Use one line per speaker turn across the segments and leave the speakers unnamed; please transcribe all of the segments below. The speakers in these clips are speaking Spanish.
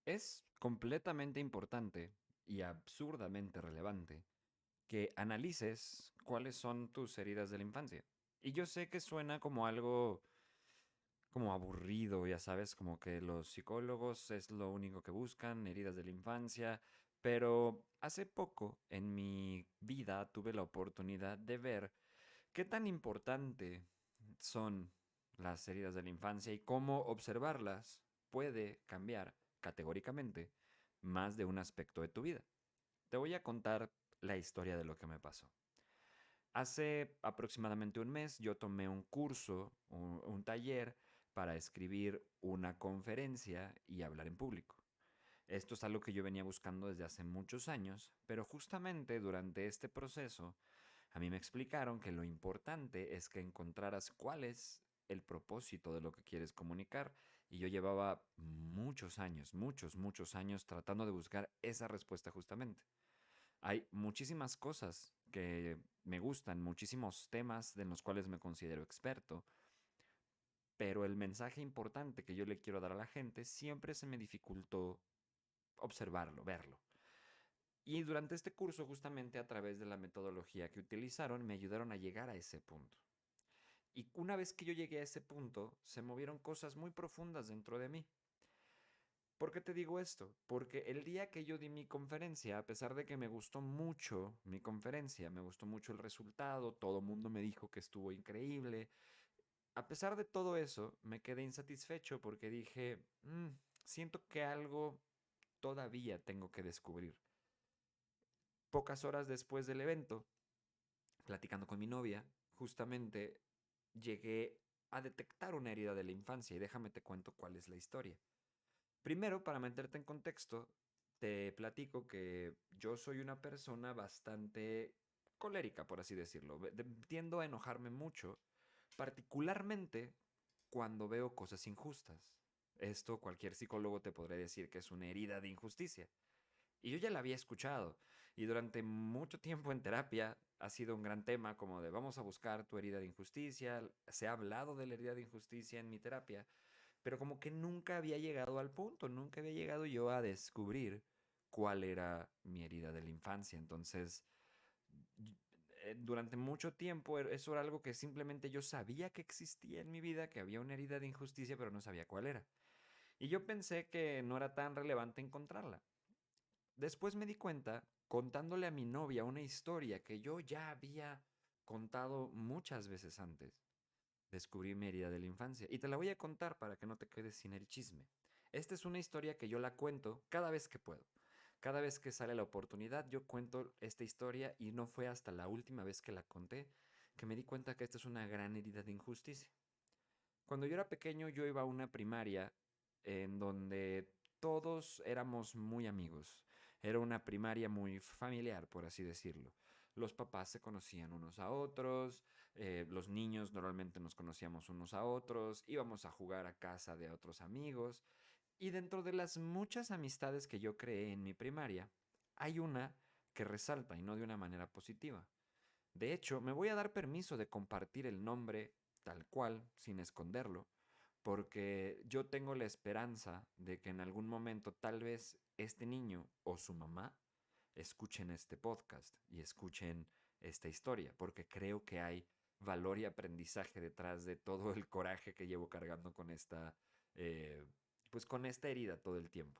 Es completamente importante y absurdamente relevante que analices cuáles son tus heridas de la infancia. Y yo sé que suena como algo como aburrido, ya sabes, como que los psicólogos es lo único que buscan, heridas de la infancia, pero hace poco en mi vida tuve la oportunidad de ver qué tan importante son las heridas de la infancia y cómo observarlas puede cambiar categóricamente más de un aspecto de tu vida. Te voy a contar la historia de lo que me pasó. Hace aproximadamente un mes yo tomé un curso, un taller para escribir una conferencia y hablar en público. Esto es algo que yo venía buscando desde hace muchos años, pero justamente durante este proceso a mí me explicaron que lo importante es que encontraras cuál es el propósito de lo que quieres comunicar. Y yo llevaba muchos años, muchos años tratando de buscar esa respuesta justamente. Hay muchísimas cosas que me gustan, muchísimos temas en los cuales me considero experto, pero el mensaje importante que yo le quiero dar a la gente siempre se me dificultó observarlo, verlo. Y durante este curso, justamente a través de la metodología que utilizaron, me ayudaron a llegar a ese punto. Y una vez que yo llegué a ese punto, se movieron cosas muy profundas dentro de mí. ¿Por qué te digo esto? Porque el día que yo di mi conferencia, a pesar de que me gustó mucho mi conferencia, me gustó mucho el resultado, todo el mundo me dijo que estuvo increíble, a pesar de todo eso, me quedé insatisfecho porque dije, siento que algo todavía tengo que descubrir". Pocas horas después del evento, platicando con mi novia, justamente llegué a detectar una herida de la infancia y déjame te cuento cuál es la historia. Primero, para meterte en contexto, te platico que yo soy una persona bastante colérica, por así decirlo. Tiendo a enojarme mucho, particularmente cuando veo cosas injustas. Esto cualquier psicólogo te podría decir que es una herida de injusticia. Y yo ya la había escuchado. Y durante mucho tiempo en terapia ha sido un gran tema como de vamos a buscar tu herida de injusticia. Se ha hablado de la herida de injusticia en mi terapia, pero como que nunca había llegado al punto, nunca había llegado yo a descubrir cuál era mi herida de la infancia. Entonces, y- durante mucho tiempo eso era algo que simplemente yo sabía que existía en mi vida, que había una herida de injusticia, pero no sabía cuál era. Y yo pensé que no era tan relevante encontrarla. Después me di cuenta, contándole a mi novia una historia que yo ya había contado muchas veces antes, descubrí mi herida de la infancia. Y te la voy a contar para que no te quedes sin el chisme. Esta es una historia que yo la cuento cada vez que puedo. Cada vez que sale la oportunidad, yo cuento esta historia y no fue hasta la última vez que la conté que me di cuenta que esta es una gran herida de injusticia. Cuando yo era pequeño, yo iba a una primaria en donde todos éramos muy amigos. Era una primaria muy familiar, por así decirlo. Los papás se conocían unos a otros, los niños normalmente nos conocíamos unos a otros, íbamos a jugar a casa de otros amigos. Y dentro de las muchas amistades que yo creé en mi primaria, hay una que resalta y no de una manera positiva. De hecho, me voy a dar permiso de compartir el nombre tal cual, sin esconderlo, porque yo tengo la esperanza de que en algún momento tal vez este niño o su mamá escuchen este podcast y escuchen esta historia, porque creo que hay valor y aprendizaje detrás de todo el coraje que llevo cargando con eh, pues con esta herida todo el tiempo,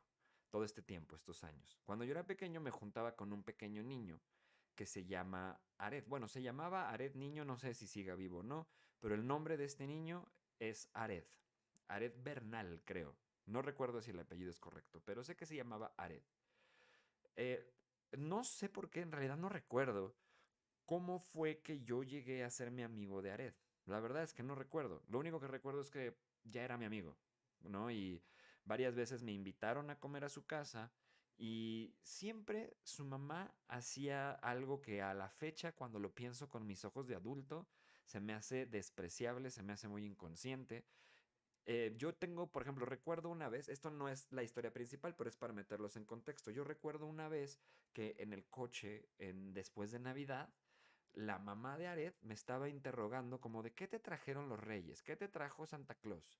todo este tiempo, estos años. Cuando yo era pequeño me juntaba con un pequeño niño que se llama Ared. Bueno, se llamaba Ared Niño, no sé si siga vivo o no, pero el nombre de este niño es Ared. Ared Bernal, creo. No recuerdo si el apellido es correcto, pero sé que se llamaba Ared. Eh, no sé por qué, en realidad no recuerdo cómo fue que yo llegué a ser mi amigo de Ared. La verdad es que no recuerdo. Lo único que recuerdo es que ya era mi amigo, ¿no? Y varias veces me invitaron a comer a su casa y siempre su mamá hacía algo que a la fecha, cuando lo pienso con mis ojos de adulto, se me hace despreciable, se me hace muy inconsciente. Yo tengo, por ejemplo, recuerdo una vez, esto no es la historia principal, pero es para meterlos en contexto. Yo recuerdo una vez que en el coche, después de Navidad, la mamá de Aret me estaba interrogando como de qué te trajeron los reyes, qué te trajo Santa Claus.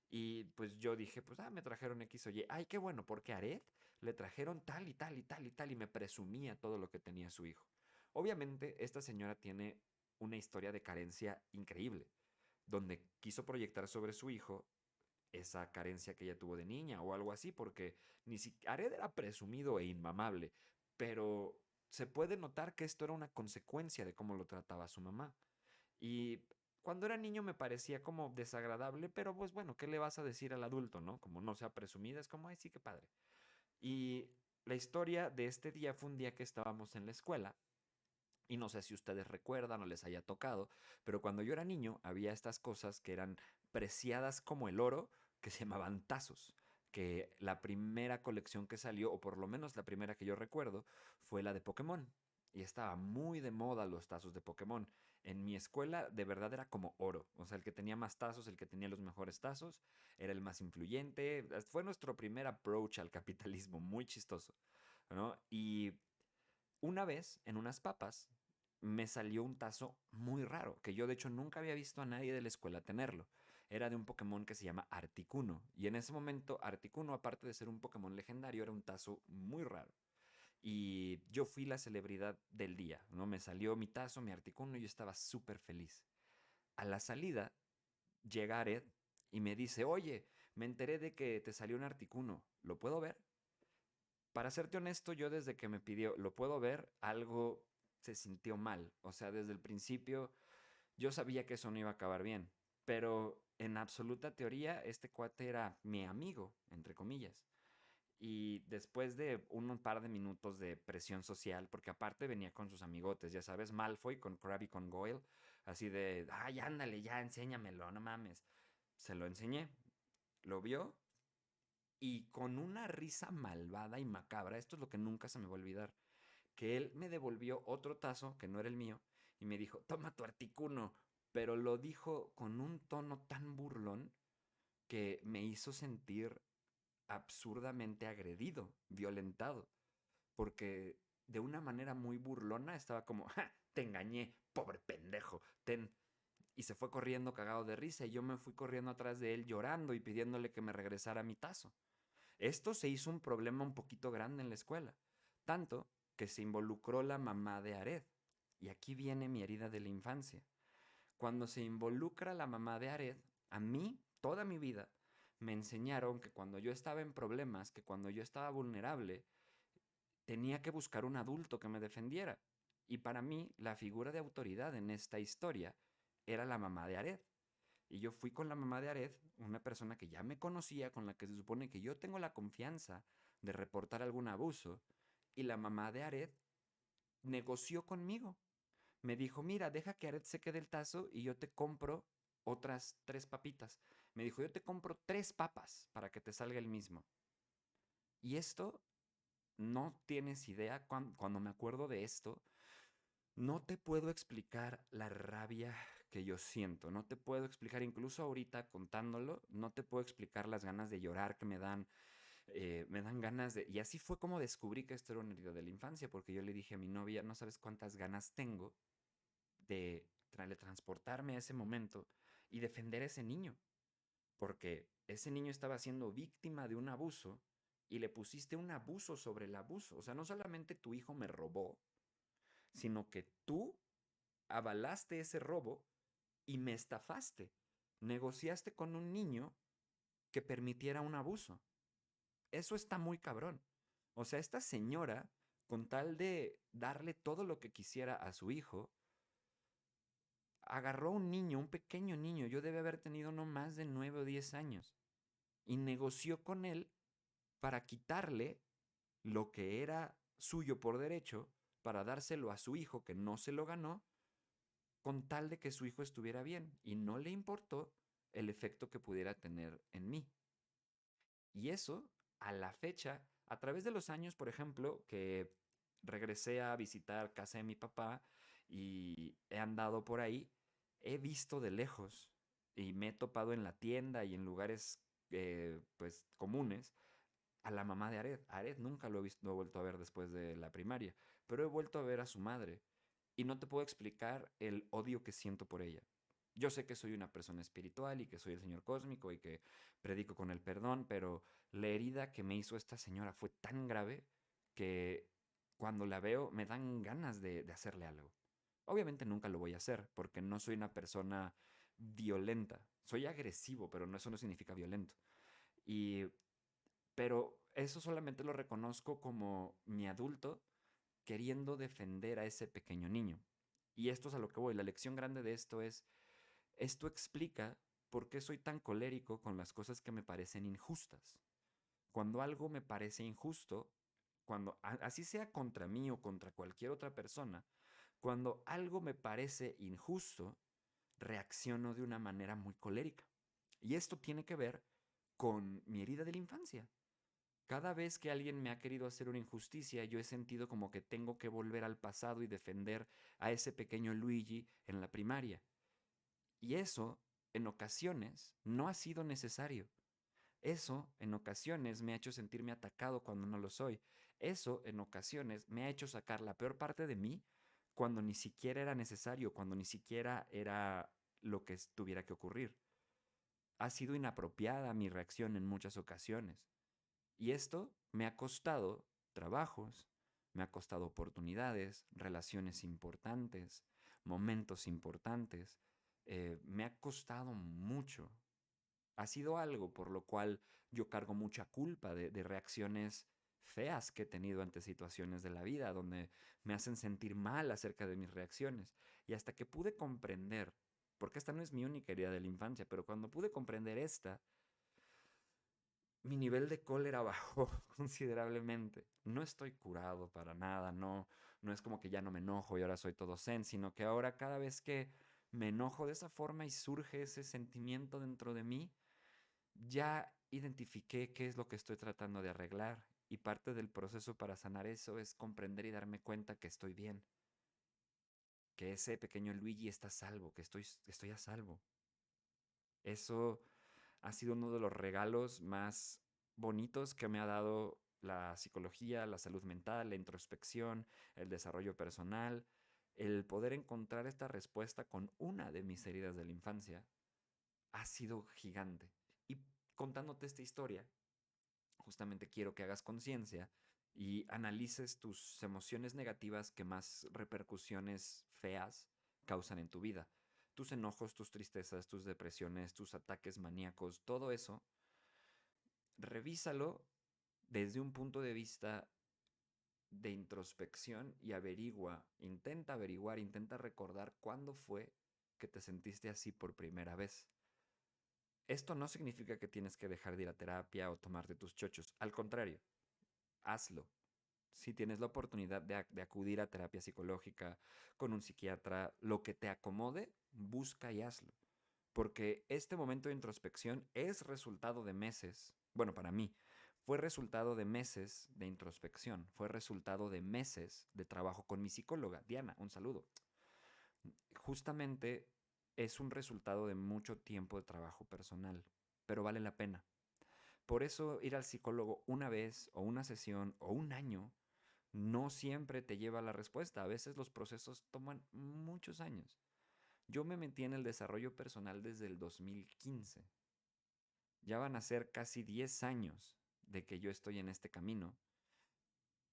Y pues yo dije, pues me trajeron X o Y. Ay, qué bueno, porque a Aret le trajeron tal y tal y tal y tal y me presumía todo lo que tenía su hijo. Obviamente, esta señora tiene una historia de carencia increíble, donde quiso proyectar sobre su hijo esa carencia que ella tuvo de niña o algo así, porque ni siquiera Ared era presumido e inmamable, pero se puede notar que esto era una consecuencia de cómo lo trataba su mamá. Y cuando era niño me parecía como desagradable, pero pues bueno, ¿qué le vas a decir al adulto, no? Como no sea presumida, es como, ay, sí, qué padre. Y la historia de este día fue un día que estábamos en la escuela. Y no sé si ustedes recuerdan o les haya tocado, pero cuando yo era niño había estas cosas que eran preciadas como el oro, que se llamaban tazos. Que la primera colección que salió, o por lo menos la primera que yo recuerdo, fue la de Pokémon. Y estaba muy de moda los tazos de Pokémon. En mi escuela de verdad era como oro. O sea, el que tenía más tazos, el que tenía los mejores tazos, era el más influyente. Fue nuestro primer approach al capitalismo, muy chistoso, ¿no? Y una vez, en unas papas, me salió un tazo muy raro, que yo de hecho nunca había visto a nadie de la escuela tenerlo. Era de un Pokémon que se llama Articuno. Y en ese momento, Articuno, aparte de ser un Pokémon legendario, era un tazo muy raro. Y yo fui la celebridad del día, ¿no? Me salió mi tazo, mi Articuno, y yo estaba súper feliz. A la salida, llega Ared y me dice, oye, me enteré de que te salió un Articuno, ¿lo puedo ver? Para serte honesto, yo desde que me pidió, lo puedo ver, algo se sintió mal. O sea, desde el principio yo sabía que eso no iba a acabar bien. Pero en absoluta teoría, este cuate era mi amigo, entre comillas. Y después de un par de minutos de presión social, porque aparte venía con sus amigotes, ya sabes, Malfoy con Crabbe y con Goyle, así de, ay, ándale, ya, enséñamelo, no mames. Se lo enseñé, lo vio y con una risa malvada y macabra, esto es lo que nunca se me va a olvidar, que él me devolvió otro tazo que no era el mío y me dijo, toma tu Articuno, pero lo dijo con un tono tan burlón que me hizo sentir absurdamente agredido, violentado, porque de una manera muy burlona estaba como, ¡ja! Te engañé, pobre pendejo, ten. Y se fue corriendo cagado de risa y yo me fui corriendo atrás de él llorando y pidiéndole que me regresara mi tazo. Esto se hizo un problema un poquito grande en la escuela, tanto que se involucró la mamá de Ared. Y aquí viene mi herida de la infancia. Cuando se involucra la mamá de Ared, a mí, toda mi vida, me enseñaron que cuando yo estaba en problemas, que cuando yo estaba vulnerable, tenía que buscar un adulto que me defendiera. Y para mí, la figura de autoridad en esta historia era la mamá de Ared. Y yo fui con la mamá de Ared, una persona que ya me conocía, con la que se supone que yo tengo la confianza de reportar algún abuso. Y la mamá de Ared negoció conmigo. Me dijo, mira, deja que Ared se quede el tazo y yo te compro otras 3 papitas. Me dijo, yo te compro 3 papas para que te salga el mismo. Y esto, no tienes idea, cuando me acuerdo de esto, no te puedo explicar la rabia que yo siento, no te puedo explicar, incluso ahorita contándolo, no te puedo explicar las ganas de llorar que me dan ganas de... Y así fue como descubrí que esto era una herida de la infancia, porque yo le dije a mi novia, no sabes cuántas ganas tengo de transportarme a ese momento y defender a ese niño, porque ese niño estaba siendo víctima de un abuso y le pusiste un abuso sobre el abuso. O sea, no solamente tu hijo me robó, sino que tú avalaste ese robo y me estafaste. Negociaste con un niño que permitiera un abuso. Eso está muy cabrón. O sea, esta señora, con tal de darle todo lo que quisiera a su hijo, agarró a un niño, un pequeño niño, yo debe haber tenido no más de 9 o 10 años, y negoció con él para quitarle lo que era suyo por derecho, para dárselo a su hijo que no se lo ganó, con tal de que su hijo estuviera bien, y no le importó el efecto que pudiera tener en mí. Y eso, a la fecha, a través de los años, por ejemplo, que regresé a visitar casa de mi papá y he andado por ahí, he visto de lejos y me he topado en la tienda y en lugares pues comunes a la mamá de Ared. Ared nunca lo he visto, lo he vuelto a ver después de la primaria, pero he vuelto a ver a su madre y no te puedo explicar el odio que siento por ella. Yo sé que soy una persona espiritual y que soy el Señor cósmico y que predico con el perdón, pero la herida que me hizo esta señora fue tan grave que cuando la veo me dan ganas de hacerle algo. Obviamente nunca lo voy a hacer porque no soy una persona violenta. Soy agresivo, pero eso no significa violento. Y, pero eso solamente lo reconozco como mi adulto queriendo defender a ese pequeño niño. Y esto es a lo que voy. La lección grande de esto explica por qué soy tan colérico con las cosas que me parecen injustas. Cuando algo me parece injusto, así sea contra mí o contra cualquier otra persona, cuando algo me parece injusto, reacciono de una manera muy colérica. Y esto tiene que ver con mi herida de la infancia. Cada vez que alguien me ha querido hacer una injusticia, yo he sentido como que tengo que volver al pasado y defender a ese pequeño Luigi en la primaria. Y eso, en ocasiones, no ha sido necesario. Eso, en ocasiones, me ha hecho sentirme atacado cuando no lo soy. Eso, en ocasiones, me ha hecho sacar la peor parte de mí cuando ni siquiera era necesario, cuando ni siquiera era lo que tuviera que ocurrir. Ha sido inapropiada mi reacción en muchas ocasiones. Y esto me ha costado trabajos, me ha costado oportunidades, relaciones importantes, momentos importantes. Me ha costado mucho. Ha sido algo por lo cual yo cargo mucha culpa de reacciones feas que he tenido ante situaciones de la vida, donde me hacen sentir mal acerca de mis reacciones. Y hasta que pude comprender, porque esta no es mi única herida de la infancia, pero cuando pude comprender esta, mi nivel de cólera bajó considerablemente. No estoy curado para nada, no es como que ya no me enojo y ahora soy todo zen, sino que ahora cada vez que me enojo de esa forma y surge ese sentimiento dentro de mí, ya identifiqué qué es lo que estoy tratando de arreglar y parte del proceso para sanar eso es comprender y darme cuenta que estoy bien, que ese pequeño Luigi está a salvo, que estoy a salvo. Eso ha sido uno de los regalos más bonitos que me ha dado la psicología, la salud mental, la introspección, el desarrollo personal, el poder encontrar esta respuesta con una de mis heridas de la infancia ha sido gigante. Y contándote esta historia, justamente quiero que hagas conciencia y analices tus emociones negativas que más repercusiones feas causan en tu vida. Tus enojos, tus tristezas, tus depresiones, tus ataques maníacos, todo eso, revísalo desde un punto de vista de introspección y intenta averiguar, intenta recordar cuándo fue que te sentiste así por primera vez. Esto no significa que tienes que dejar de ir a terapia o tomarte tus chochos. Al contrario, hazlo. Si tienes la oportunidad de acudir a terapia psicológica con un psiquiatra, lo que te acomode, busca y hazlo. Porque este momento de introspección es resultado de meses, bueno, para mí, fue resultado de meses de introspección, fue resultado de meses de trabajo con mi psicóloga, Diana, un saludo. Justamente es un resultado de mucho tiempo de trabajo personal, pero vale la pena. Por eso ir al psicólogo una vez o una sesión o un año no siempre te lleva a la respuesta. A veces los procesos toman muchos años. Yo me metí en el desarrollo personal desde el 2015. Ya van a ser casi 10 años de que yo estoy en este camino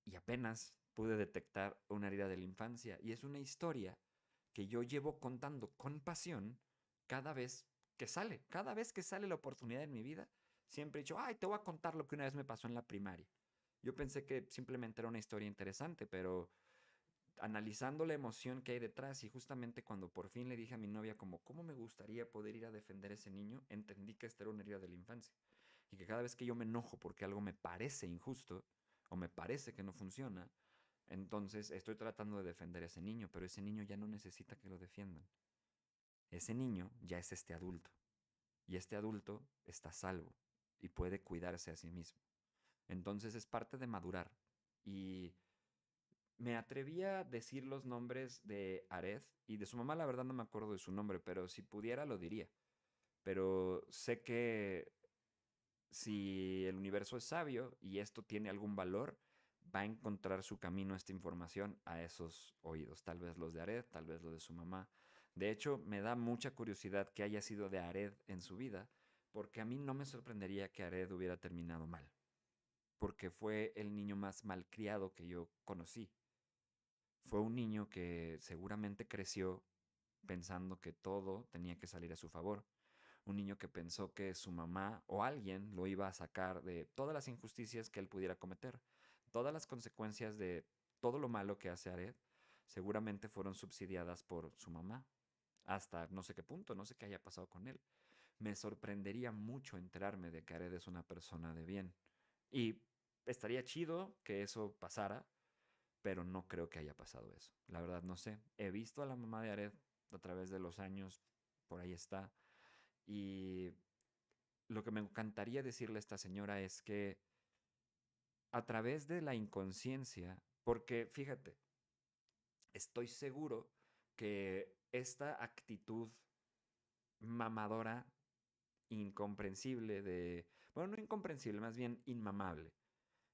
y apenas pude detectar una herida de la infancia. Y es una historia que yo llevo contando con pasión cada vez que sale la oportunidad en mi vida, siempre he dicho, ay, te voy a contar lo que una vez me pasó en la primaria. Yo pensé que simplemente era una historia interesante, pero analizando la emoción que hay detrás y justamente cuando por fin le dije a mi novia como, ¿cómo me gustaría poder ir a defender a ese niño? Entendí que esta era una herida de la infancia y que cada vez que yo me enojo porque algo me parece injusto o me parece que no funciona, entonces estoy tratando de defender a ese niño, pero ese niño ya no necesita que lo defiendan. Ese niño ya es este adulto y este adulto está a salvo y puede cuidarse a sí mismo. Entonces es parte de madurar y me atreví a decir los nombres de Ared y de su mamá, la verdad no me acuerdo de su nombre, pero si pudiera lo diría. Pero sé que si el universo es sabio y esto tiene algún valor, va a encontrar su camino esta información a esos oídos. Tal vez los de Ared, tal vez los de su mamá. De hecho, me da mucha curiosidad que haya sido de Ared en su vida, porque a mí no me sorprendería que Ared hubiera terminado mal, porque fue el niño más malcriado que yo conocí. Fue un niño que seguramente creció pensando que todo tenía que salir a su favor. Un niño que pensó que su mamá o alguien lo iba a sacar de todas las injusticias que él pudiera cometer. Todas las consecuencias de todo lo malo que hace Ared seguramente fueron subsidiadas por su mamá. Hasta no sé qué punto, no sé qué haya pasado con él. Me sorprendería mucho enterarme de que Ared es una persona de bien. Y estaría chido que eso pasara, pero no creo que haya pasado eso. La verdad no sé. He visto a la mamá de Ared a través de los años, por ahí está. Y lo que me encantaría decirle a esta señora es que a través de la inconsciencia, porque fíjate, estoy seguro que esta actitud mamadora, incomprensible bueno, no incomprensible, más bien inmamable,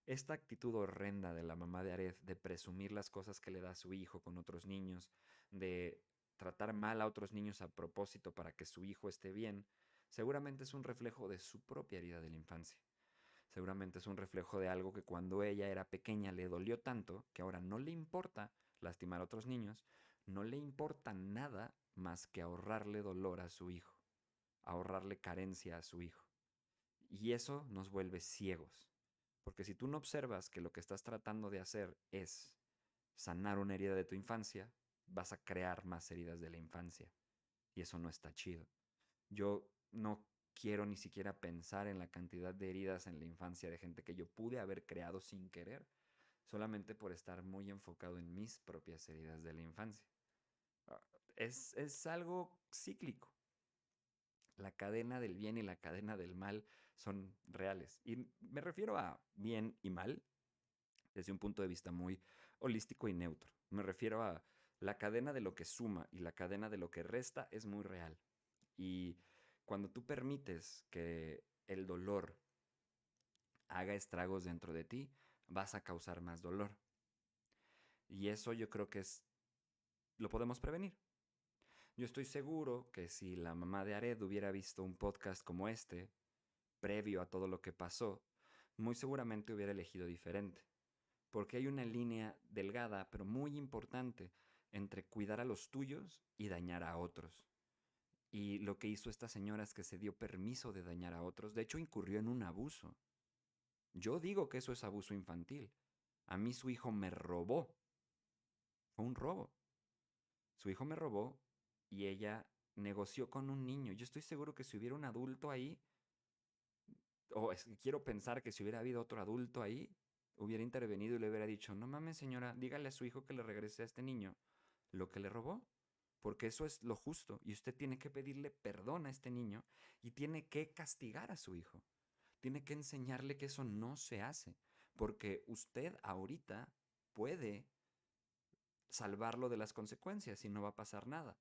esta actitud horrenda de la mamá de Ared de presumir las cosas que le da a su hijo con otros niños, de tratar mal a otros niños a propósito para que su hijo esté bien, seguramente es un reflejo de su propia herida de la infancia. Seguramente es un reflejo de algo que cuando ella era pequeña le dolió tanto que ahora no le importa lastimar a otros niños, no le importa nada más que ahorrarle dolor a su hijo, ahorrarle carencia a su hijo. Y eso nos vuelve ciegos. Porque si tú no observas que lo que estás tratando de hacer es sanar una herida de tu infancia, vas a crear más heridas de la infancia. Y eso no está chido. Yo no quiero ni siquiera pensar en la cantidad de heridas en la infancia de gente que yo pude haber creado sin querer, solamente por estar muy enfocado en mis propias heridas de la infancia. Ah, es algo cíclico. La cadena del bien y la cadena del mal son reales. Y me refiero a bien y mal desde un punto de vista muy holístico y neutro. Me refiero a la cadena de lo que suma y la cadena de lo que resta es muy real. Y cuando tú permites que el dolor haga estragos dentro de ti, vas a causar más dolor. Y eso yo creo que lo podemos prevenir. Yo estoy seguro que si la mamá de Ared hubiera visto un podcast como este, previo a todo lo que pasó, muy seguramente hubiera elegido diferente. Porque hay una línea delgada, pero muy importante, entre cuidar a los tuyos y dañar a otros. Y lo que hizo esta señora es que se dio permiso de dañar a otros. De hecho, incurrió en un abuso. Yo digo que eso es abuso infantil. A mí su hijo me robó. Fue un robo. Su hijo me robó y ella negoció con un niño. Yo estoy seguro que si hubiera un adulto ahí, quiero pensar que si hubiera habido otro adulto ahí, hubiera intervenido y le hubiera dicho, no mames señora, dígale a su hijo que le regrese a este niño lo que le robó, porque eso es lo justo y usted tiene que pedirle perdón a este niño y tiene que castigar a su hijo, tiene que enseñarle que eso no se hace, porque usted ahorita puede salvarlo de las consecuencias y no va a pasar nada,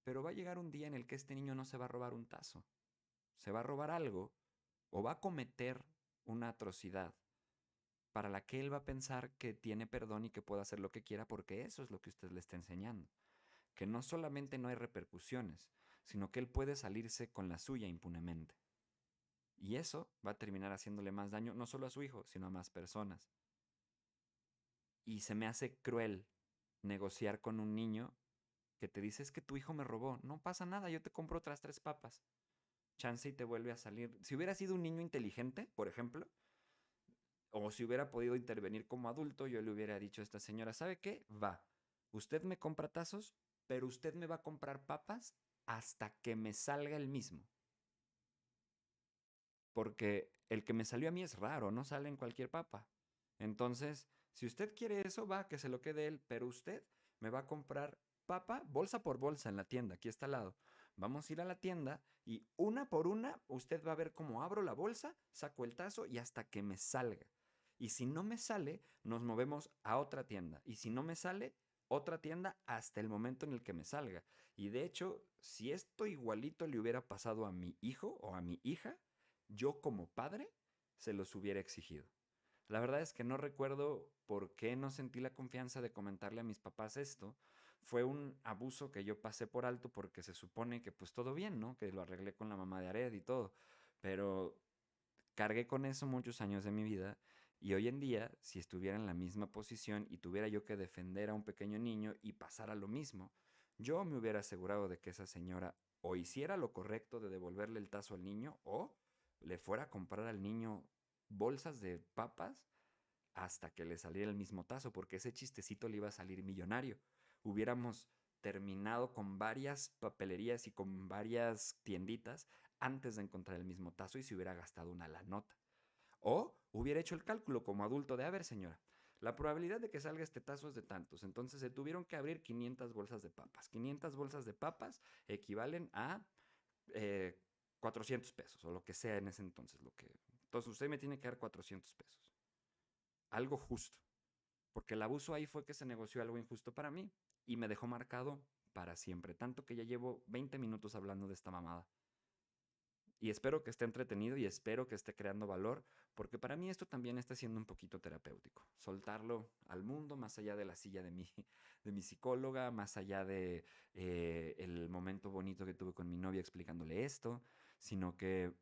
pero va a llegar un día en el que este niño no se va a robar un tazo, se va a robar algo o va a cometer una atrocidad para la que él va a pensar que tiene perdón y que puede hacer lo que quiera porque eso es lo que usted le está enseñando. Que no solamente no hay repercusiones, sino que él puede salirse con la suya impunemente. Y eso va a terminar haciéndole más daño no solo a su hijo, sino a más personas. Y se me hace cruel negociar con un niño que te dice es que tu hijo me robó. No pasa nada, yo te compro otras 3 papas. Chance y te vuelve a salir. Si hubiera sido un niño inteligente, por ejemplo, o si hubiera podido intervenir como adulto, yo le hubiera dicho a esta señora, ¿sabe qué? Va, usted me compra tazos, pero usted me va a comprar papas hasta que me salga el mismo. Porque el que me salió a mí es raro, no sale en cualquier papa. Entonces, si usted quiere eso, va, que se lo quede él, pero usted me va a comprar papa bolsa por bolsa en la tienda, aquí está al lado. Vamos a ir a la tienda y una por una usted va a ver cómo abro la bolsa, saco el tazo y hasta que me salga. Y si no me sale, nos movemos a otra tienda. Y si no me sale, otra tienda hasta el momento en el que me salga. Y de hecho, si esto igualito le hubiera pasado a mi hijo o a mi hija, yo como padre se los hubiera exigido. La verdad es que no recuerdo por qué no sentí la confianza de comentarle a mis papás esto. fue un abuso que yo pasé por alto porque se supone que pues todo bien, ¿no? Que lo arreglé con la mamá de Ared y todo. Pero cargué con eso muchos años de mi vida y hoy en día, si estuviera en la misma posición y tuviera yo que defender a un pequeño niño y pasara lo mismo, yo me hubiera asegurado de que esa señora o hiciera lo correcto de devolverle el tazo al niño o le fuera a comprar al niño bolsas de papas hasta que le saliera el mismo tazo, porque ese chistecito le iba a salir millonario. Hubiéramos terminado con varias papelerías y con varias tienditas antes de encontrar el mismo tazo y se hubiera gastado una la nota. O hubiera hecho el cálculo como adulto de, a ver señora, la probabilidad de que salga este tazo es de tantos. Entonces se tuvieron que abrir 500 bolsas de papas. 500 bolsas de papas equivalen a eh, 400 pesos o lo que sea en ese entonces. Entonces usted me tiene que dar 400 pesos. Algo justo. Porque el abuso ahí fue que se negoció algo injusto para mí y me dejó marcado para siempre. Tanto que ya llevo 20 minutos hablando de esta mamada. Y espero que esté entretenido y espero que esté creando valor, porque para mí esto también está siendo un poquito terapéutico. Soltarlo al mundo, más allá de la silla de mi psicóloga, más allá de el momento bonito que tuve con mi novia explicándole esto, sino que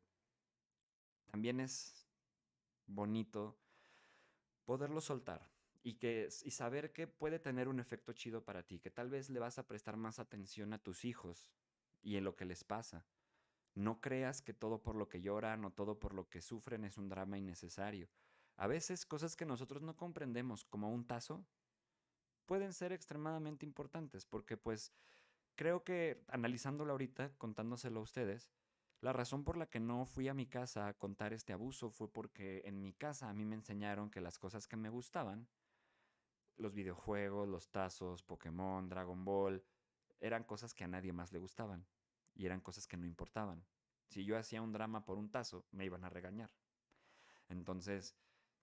también es bonito poderlo soltar y saber que puede tener un efecto chido para ti, que tal vez le vas a prestar más atención a tus hijos y en lo que les pasa. No creas que todo por lo que lloran o todo por lo que sufren es un drama innecesario. A veces cosas que nosotros no comprendemos, como un tazo, pueden ser extremadamente importantes, porque pues creo que analizándolo ahorita, contándoselo a ustedes, la razón por la que no fui a mi casa a contar este abuso fue porque en mi casa a mí me enseñaron que las cosas que me gustaban, los videojuegos, los tazos, Pokémon, Dragon Ball, eran cosas que a nadie más le gustaban y eran cosas que no importaban. Si yo hacía un drama por un tazo, me iban a regañar. Entonces,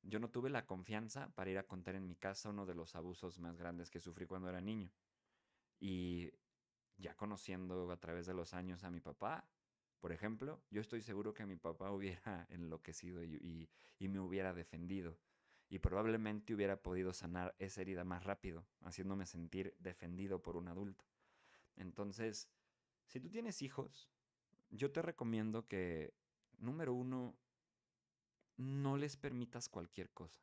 yo no tuve la confianza para ir a contar en mi casa uno de los abusos más grandes que sufrí cuando era niño. Y ya conociendo a través de los años a mi papá, por ejemplo, yo estoy seguro que mi papá hubiera enloquecido y me hubiera defendido. Y probablemente hubiera podido sanar esa herida más rápido, haciéndome sentir defendido por un adulto. Entonces, si tú tienes hijos, yo te recomiendo que, número uno, no les permitas cualquier cosa.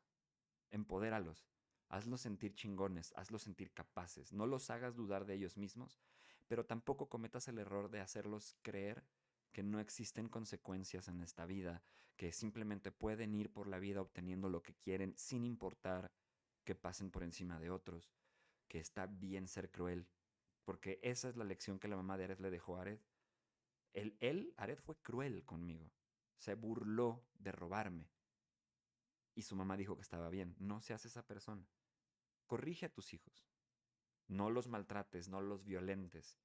Empodéralos. Hazlos sentir chingones, hazlos sentir capaces. No los hagas dudar de ellos mismos, pero tampoco cometas el error de hacerlos creer que no existen consecuencias en esta vida, que simplemente pueden ir por la vida obteniendo lo que quieren sin importar que pasen por encima de otros, que está bien ser cruel, porque esa es la lección que la mamá de Ared le dejó a Ared. Ared fue cruel conmigo, se burló de robarme y su mamá dijo que estaba bien. No seas esa persona. Corrige a tus hijos. No los maltrates, no los violentes,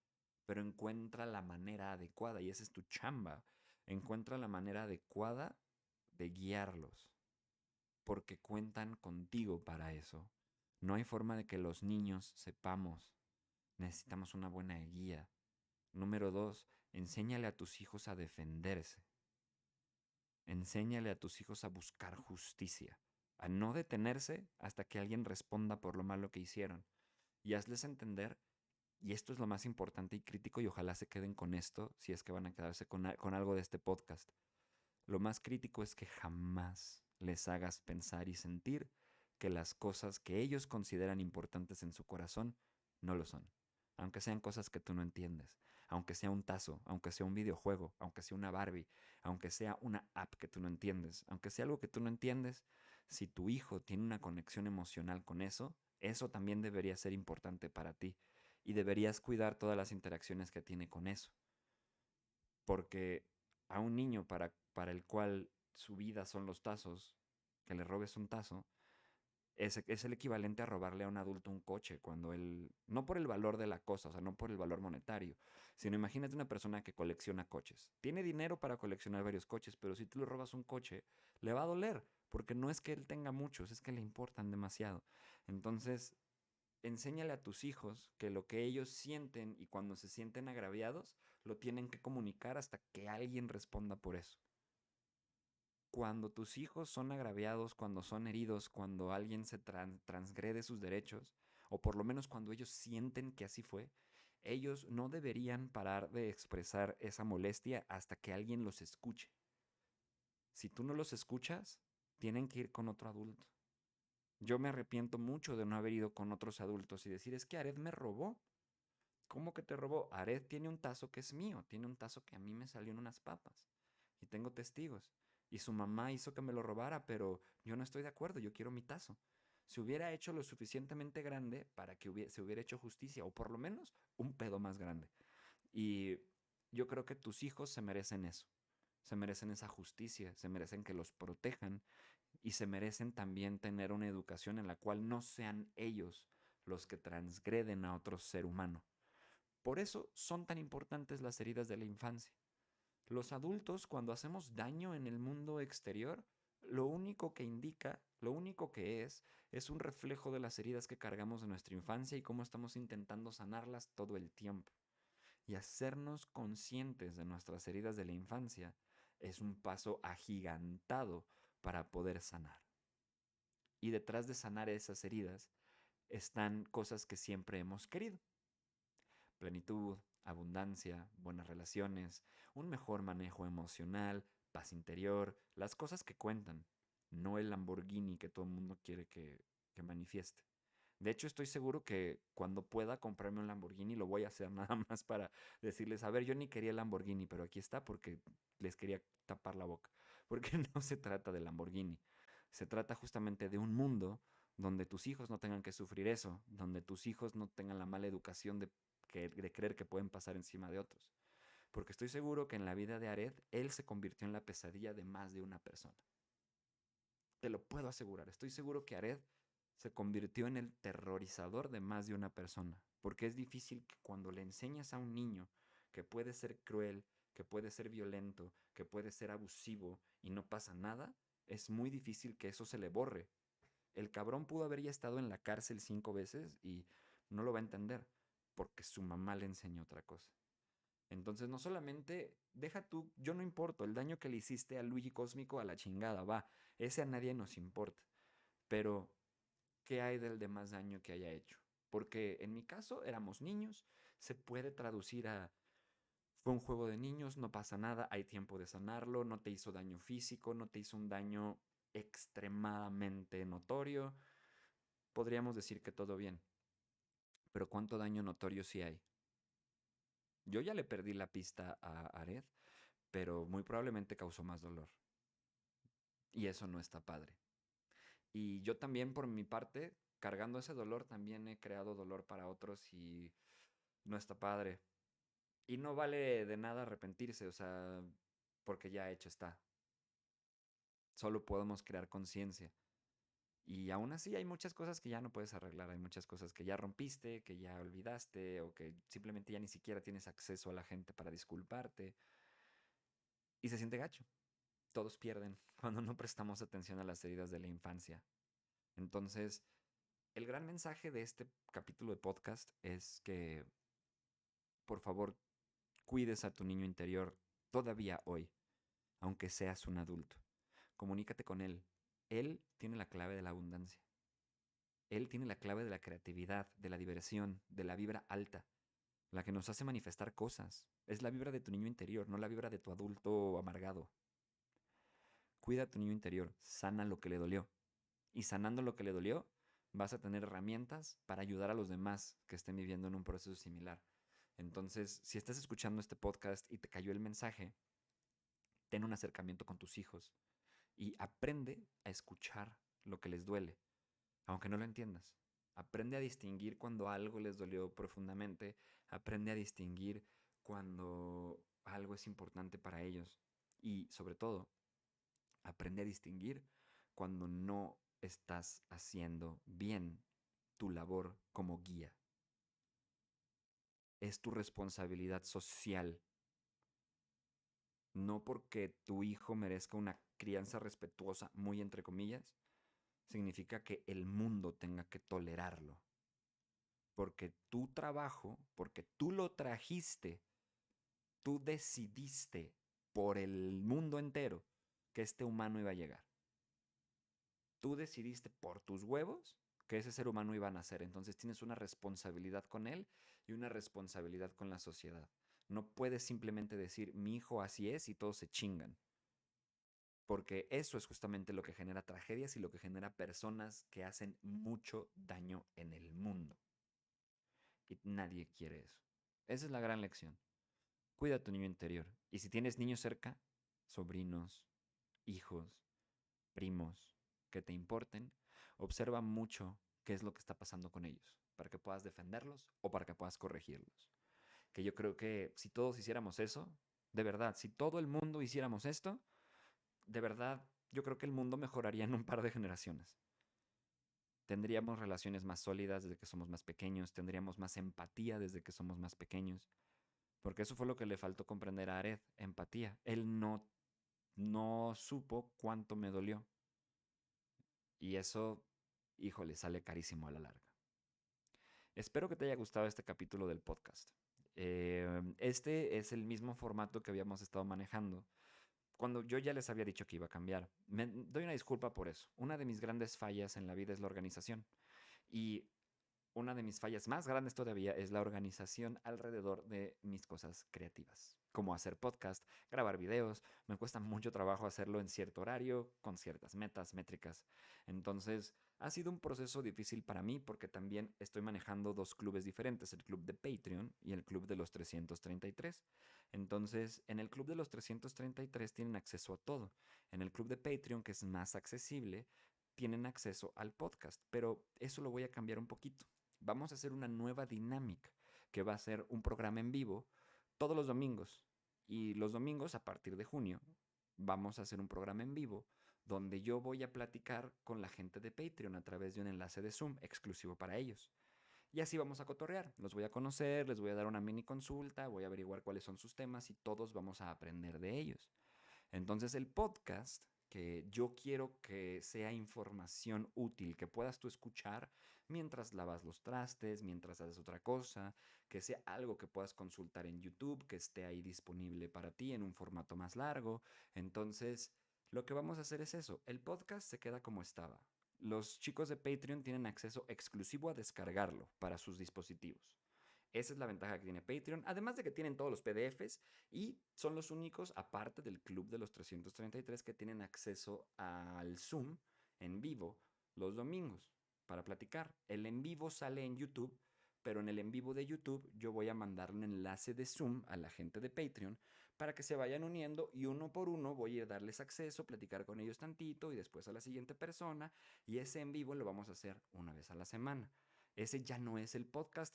pero encuentra la manera adecuada y esa es tu chamba. Encuentra la manera adecuada de guiarlos, porque cuentan contigo para eso. No hay forma de que los niños sepamos. Necesitamos una buena guía. Número dos, enséñale a tus hijos a defenderse. Enséñale a tus hijos a buscar justicia, a no detenerse hasta que alguien responda por lo malo que hicieron. Y hazles entender, y esto es lo más importante y crítico, y ojalá se queden con esto si es que van a quedarse con algo de este podcast. Lo más crítico es que jamás les hagas pensar y sentir que las cosas que ellos consideran importantes en su corazón no lo son. Aunque sean cosas que tú no entiendes, aunque sea un tazo, aunque sea un videojuego, aunque sea una Barbie, aunque sea una app que tú no entiendes, aunque sea algo que tú no entiendes, si tu hijo tiene una conexión emocional con eso, eso también debería ser importante para ti y deberías cuidar todas las interacciones que tiene con eso. Porque a un niño para el cual su vida son los tazos, que le robes un tazo, es el equivalente a robarle a un adulto un coche, cuando él, no por el valor de la cosa, o sea, no por el valor monetario, sino imagínate una persona que colecciona coches. Tiene dinero para coleccionar varios coches, pero si tú le robas un coche, le va a doler, porque no es que él tenga muchos, es que le importan demasiado. Entonces, enséñale a tus hijos que lo que ellos sienten y cuando se sienten agraviados, lo tienen que comunicar hasta que alguien responda por eso. Cuando tus hijos son agraviados, cuando son heridos, cuando alguien se transgrede sus derechos, o por lo menos cuando ellos sienten que así fue, ellos no deberían parar de expresar esa molestia hasta que alguien los escuche. Si tú no los escuchas, tienen que ir con otro adulto. Yo me arrepiento mucho de no haber ido con otros adultos y decir, es que Ared me robó. ¿Cómo que te robó? Ared tiene un tazo que es mío, tiene un tazo que a mí me salió en unas papas. Y tengo testigos. Y su mamá hizo que me lo robara, pero yo no estoy de acuerdo, yo quiero mi tazo. Se hubiera hecho lo suficientemente grande para que se hubiera hecho justicia, o por lo menos un pedo más grande. Y yo creo que tus hijos se merecen eso. Se merecen esa justicia, se merecen que los protejan y se merecen también tener una educación en la cual no sean ellos los que transgreden a otro ser humano. Por eso son tan importantes las heridas de la infancia. Los adultos, cuando hacemos daño en el mundo exterior, lo único que indica, lo único que es un reflejo de las heridas que cargamos de nuestra infancia y cómo estamos intentando sanarlas todo el tiempo. Y hacernos conscientes de nuestras heridas de la infancia es un paso agigantado para poder sanar. Y detrás de sanar esas heridas están cosas que siempre hemos querido. Plenitud, abundancia, buenas relaciones, un mejor manejo emocional, paz interior, las cosas que cuentan, no el Lamborghini que todo el mundo quiere que manifieste. De hecho, estoy seguro que cuando pueda comprarme un Lamborghini lo voy a hacer nada más para decirles, a ver, yo ni quería el Lamborghini, pero aquí está porque les quería tapar la boca. Porque no se trata de Lamborghini, se trata justamente de un mundo donde tus hijos no tengan que sufrir eso, donde tus hijos no tengan la mala educación de creer que pueden pasar encima de otros. Porque estoy seguro que en la vida de Ared, él se convirtió en la pesadilla de más de una persona. Te lo puedo asegurar. Estoy seguro que Ared se convirtió en el terrorizador de más de una persona. Porque es difícil que cuando le enseñas a un niño que puede ser cruel, que puede ser violento, que puede ser abusivo y no pasa nada, es muy difícil que eso se le borre. El cabrón pudo haber ya estado en la cárcel 5 veces y no lo va a entender porque su mamá le enseñó otra cosa. Entonces, no solamente, deja tú, yo no importo, el daño que le hiciste a Luigi Cósmico a la chingada, va, ese a nadie nos importa. Pero, ¿qué hay del demás daño que haya hecho? Porque en mi caso éramos niños, se puede traducir a, fue un juego de niños, no pasa nada, hay tiempo de sanarlo, no te hizo daño físico, no te hizo un daño extremadamente notorio, podríamos decir que todo bien. Pero ¿cuánto daño notorio sí hay? Yo ya le perdí la pista a Ared, pero muy probablemente causó más dolor. Y eso no está padre. Y yo también, por mi parte, cargando ese dolor, también he creado dolor para otros y no está padre. Y no vale de nada arrepentirse, o sea, porque ya hecho está. Solo podemos crear conciencia. Y aún así hay muchas cosas que ya no puedes arreglar, hay muchas cosas que ya rompiste, que ya olvidaste o que simplemente ya ni siquiera tienes acceso a la gente para disculparte. Y se siente gacho. Todos pierden cuando no prestamos atención a las heridas de la infancia. Entonces, el gran mensaje de este capítulo de podcast es que, por favor, cuides a tu niño interior todavía hoy, aunque seas un adulto. Comunícate con él. Él tiene la clave de la abundancia. Él tiene la clave de la creatividad, de la diversión, de la vibra alta, la que nos hace manifestar cosas. Es la vibra de tu niño interior, no la vibra de tu adulto amargado. Cuida a tu niño interior, sana lo que le dolió. Y sanando lo que le dolió, vas a tener herramientas para ayudar a los demás que estén viviendo en un proceso similar. Entonces, si estás escuchando este podcast y te cayó el mensaje, ten un acercamiento con tus hijos y aprende a escuchar lo que les duele, aunque no lo entiendas. Aprende a distinguir cuando algo les dolió profundamente, aprende a distinguir cuando algo es importante para ellos y, sobre todo, aprende a distinguir cuando no estás haciendo bien tu labor como guía. Es tu responsabilidad social. No porque tu hijo merezca una crianza respetuosa, muy entre comillas, significa que el mundo tenga que tolerarlo. Porque tu trabajo, porque tú lo trajiste, tú decidiste por el mundo entero que este humano iba a llegar. Tú decidiste por tus huevos que ese ser humano iba a nacer. Entonces tienes una responsabilidad con él y una responsabilidad con la sociedad. No puedes simplemente decir, mi hijo así es y todos se chingan. Porque eso es justamente lo que genera tragedias y lo que genera personas que hacen mucho daño en el mundo. Y nadie quiere eso. Esa es la gran lección. Cuida a tu niño interior. Y si tienes niños cerca, sobrinos, hijos, primos, que te importen, observa mucho qué es lo que está pasando con ellos, para que puedas defenderlos o para que puedas corregirlos. Que yo creo que si todos hiciéramos eso, de verdad, si todo el mundo hiciéramos esto, de verdad, yo creo que el mundo mejoraría en un par de generaciones. Tendríamos relaciones más sólidas desde que somos más pequeños, tendríamos más empatía desde que somos más pequeños, porque eso fue lo que le faltó comprender a Ared, empatía. Él no supo cuánto me dolió y eso, híjole, sale carísimo a la larga. Espero que te haya gustado este capítulo del podcast. Este es el mismo formato que habíamos estado manejando cuando yo ya les había dicho que iba a cambiar. Me doy una disculpa por eso. Una de mis grandes fallas en la vida es la organización. Y una de mis fallas más grandes todavía es la organización alrededor de mis cosas creativas, como hacer podcast, grabar videos. Me cuesta mucho trabajo hacerlo en cierto horario, con ciertas metas, métricas. Entonces, ha sido un proceso difícil para mí porque también estoy manejando dos clubes diferentes, el club de Patreon y el club de los 333. Entonces, en el club de los 333 tienen acceso a todo. En el club de Patreon, que es más accesible, tienen acceso al podcast, pero eso lo voy a cambiar un poquito. Vamos a hacer una nueva dinámica que va a ser un programa en vivo todos los domingos. Y los domingos, a partir de junio, vamos a hacer un programa en vivo donde yo voy a platicar con la gente de Patreon a través de un enlace de Zoom exclusivo para ellos. Y así vamos a cotorrear. Los voy a conocer, les voy a dar una mini consulta, voy a averiguar cuáles son sus temas y todos vamos a aprender de ellos. Entonces el podcast, que yo quiero que sea información útil, que puedas tú escuchar mientras lavas los trastes, mientras haces otra cosa, que sea algo que puedas consultar en YouTube, que esté ahí disponible para ti en un formato más largo. Entonces, lo que vamos a hacer es eso. El podcast se queda como estaba. Los chicos de Patreon tienen acceso exclusivo a descargarlo para sus dispositivos. Esa es la ventaja que tiene Patreon, además de que tienen todos los PDFs y son los únicos, aparte del club de los 333, que tienen acceso al Zoom en vivo los domingos para platicar. El en vivo sale en YouTube, pero en el en vivo de YouTube yo voy a mandar un enlace de Zoom a la gente de Patreon para que se vayan uniendo y uno por uno voy a ir darles acceso, platicar con ellos tantito y después a la siguiente persona, y ese en vivo lo vamos a hacer una vez a la semana. Ese ya no es el podcast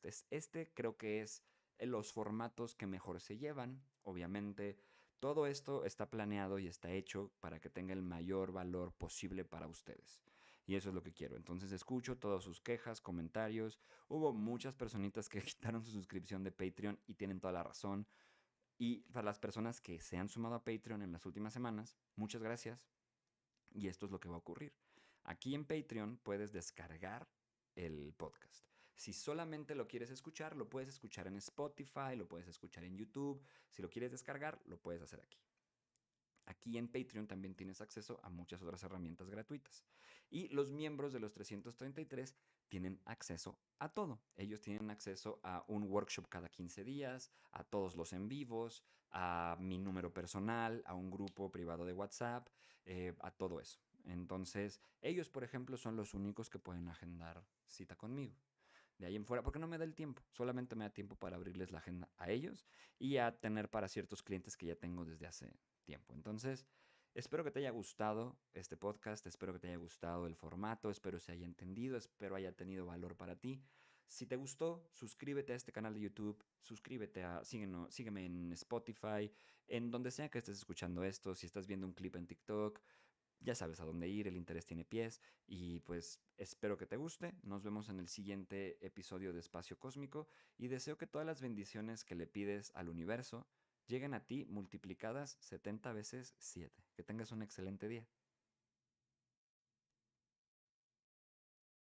es este, creo que es los formatos que mejor se llevan, obviamente. Todo esto está planeado y está hecho para que tenga el mayor valor posible para ustedes. Y eso es lo que quiero. Entonces escucho todas sus quejas, comentarios. Hubo muchas personitas que quitaron su suscripción de Patreon y tienen toda la razón. Y para las personas que se han sumado a Patreon en las últimas semanas, muchas gracias. Y esto es lo que va a ocurrir. Aquí en Patreon puedes descargar el podcast. Si solamente lo quieres escuchar, lo puedes escuchar en Spotify, lo puedes escuchar en YouTube. Si lo quieres descargar, lo puedes hacer aquí. Aquí en Patreon también tienes acceso a muchas otras herramientas gratuitas. Y los miembros de los 333 tienen acceso a todo. Ellos tienen acceso a un workshop cada 15 días, a todos los en vivos, a mi número personal, a un grupo privado de WhatsApp, a todo eso. Entonces, ellos, por ejemplo, son los únicos que pueden agendar cita conmigo. De ahí en fuera, porque no me da el tiempo, solamente me da tiempo para abrirles la agenda a ellos y a tener para ciertos clientes que ya tengo desde hace tiempo. Entonces, espero que te haya gustado este podcast, espero que te haya gustado el formato, espero se haya entendido, espero haya tenido valor para ti. Si te gustó, suscríbete a este canal de YouTube, sígueme en Spotify, en donde sea que estés escuchando esto, si estás viendo un clip en TikTok, ya sabes a dónde ir, el interés tiene pies y pues espero que te guste. Nos vemos en el siguiente episodio de Espacio Cósmico y deseo que todas las bendiciones que le pides al universo lleguen a ti multiplicadas 70 veces 7. Que tengas un excelente día.